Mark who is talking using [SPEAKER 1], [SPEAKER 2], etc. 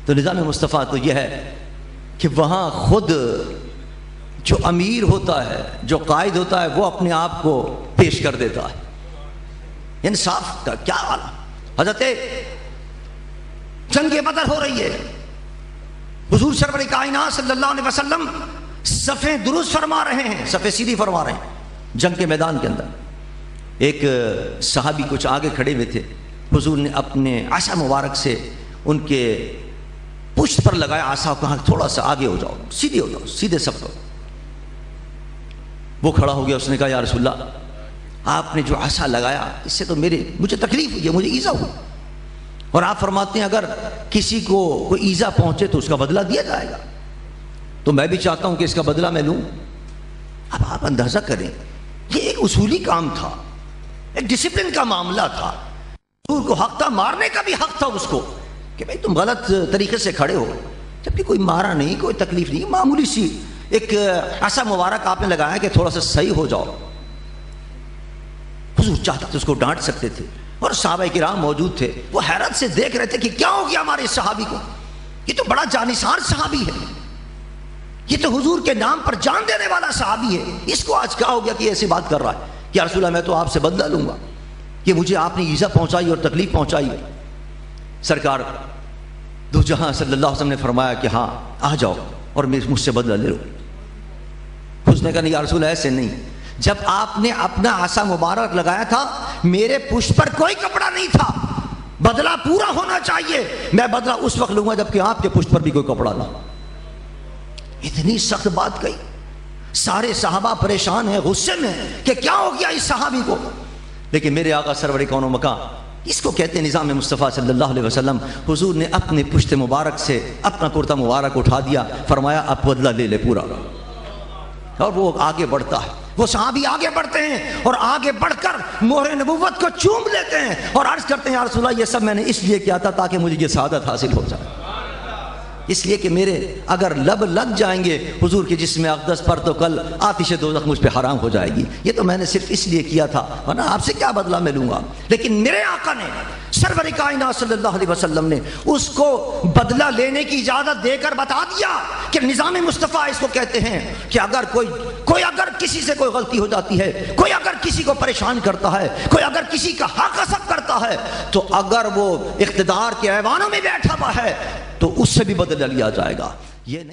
[SPEAKER 1] تو نظام مصطفیٰ تو یہ ہے کہ وہاں خود جو امیر ہوتا ہے، جو قائد ہوتا ہے، وہ اپنے آپ کو پیش کر دیتا ہے۔ انصاف کا کیا حال۔ حضرت جنگ بدر ہو رہی ہے، حضور سرور کائنات صلی اللہ علیہ وسلم صفیں درست فرما رہے ہیں، صفیں سیدھی فرما رہے ہیں جنگ کے میدان کے اندر۔ ایک صحابی کچھ آگے کھڑے ہوئے تھے، حضور نے اپنے عصا مبارک سے ان کے پشت پر لگایا عصا، کہا تھوڑا سا آگے ہو جاؤ، سیدھے ہو جاؤ، سیدھے صف کرو۔ وہ کھڑا ہو گیا، اس نے کہا یا رسول اللہ آپ نے جو عصا لگایا اس سے تو مجھے تکلیف ہوئی ہے، مجھے ایذا ہوئی، اور آپ فرماتے ہیں اگر کسی کو کوئی ایذا پہنچے تو اس کا بدلہ دیا جائے گا، تو میں بھی چاہتا ہوں کہ اس کا بدلہ میں لوں۔ اب آپ اندازہ کریں، یہ ایک اصولی کام تھا، ایک ڈسپلن کا معاملہ تھا۔ حضور کو حق تھا، مارنے کا بھی حق تھا اس کو کہ بھائی تم غلط طریقے سے کھڑے ہو، جبکہ کوئی مارا نہیں، کوئی تکلیف نہیں، معمولی سی ایک عصا مبارک آپ نے لگایا کہ تھوڑا سا صحیح ہو جاؤ۔ حضور چاہتے تھے اس کو ڈانٹ سکتے تھے، اور صحابہ کرام موجود تھے، وہ حیرت سے دیکھ رہے تھے کہ کیا ہو گیا ہمارے اس صحابی کو، یہ تو بڑا جانثار صحابی ہے، یہ تو حضور کے نام پر جان دینے والا صحابی ہے، اس کو آج کیا ہو گیا کہ ایسی بات کر رہا ہے کہ یا رسول اللہ میں تو آپ سے بدلہ لوں گا کہ مجھے آپ نے ایذا پہنچائی اور تکلیف پہنچائی ہے۔ سرکار دو جہاں صلی اللہ علیہ وسلم نے فرمایا کہ ہاں آ جاؤ اور مجھ سے بدلہ لے لو۔ اس نے کہا نہیں یا رسول اللہ ایسے نہیں، جب آپ نے اپنا عصا مبارک لگایا تھا میرے پشت پر کوئی کپڑا نہیں تھا، بدلہ پورا ہونا چاہیے، میں بدلہ اس وقت لوں گا جبکہ آپ کے پشت پر بھی کوئی کپڑا نہ۔ اتنی سخت بات کہی، سارے صحابہ پریشان ہیں، غصے میں کہ کیا ہو گیا اس صحابی کو، لیکن میرے آقا سرور کون و مکان، اس کو کہتے ہیں نظام مصطفیٰ صلی اللہ علیہ وسلم۔ حضور نے اپنے پشت مبارک سے اپنا کرتا مبارک اٹھا دیا، فرمایا اب بدلہ لے لے پورا، اور وہ آگے بڑھتا ہے، وہ صحابی آگے بڑھتے ہیں اور آگے بڑھ کر مہر نبوت کو چوم لیتے ہیں اور عرض کرتے ہیں یا رسول اللہ یہ سب میں نے اس لیے کیا تھا تاکہ مجھے یہ سعادت حاصل ہو جائے، اس لیے کہ میرے اگر لب لگ جائیں گے حضور کے جسم اقدس پر تو کل آتش دوزخ مجھ پہ حرام ہو جائے گی، یہ تو میں نے صرف اس لیے کیا تھا، ورنہ آپ سے کیا بدلہ میں لوں گا۔ لیکن میرے آقا نے سرور کائنات صلی اللہ علیہ وسلم نے اس کو بدلہ لینے کی اجازت دے کر بتا دیا کہ نظام مصطفیٰ اس کو کہتے ہیں کہ اگر کوئی اگر کسی سے کوئی غلطی ہو جاتی ہے، کوئی اگر کسی کو پریشان کرتا ہے، کوئی اگر کسی کا حق غصب کرتا ہے، تو اگر وہ اقتدار کے ایوانوں میں بیٹھا ہوا ہے تو اس سے بھی بدلہ لیا جائے گا، یہ نہیں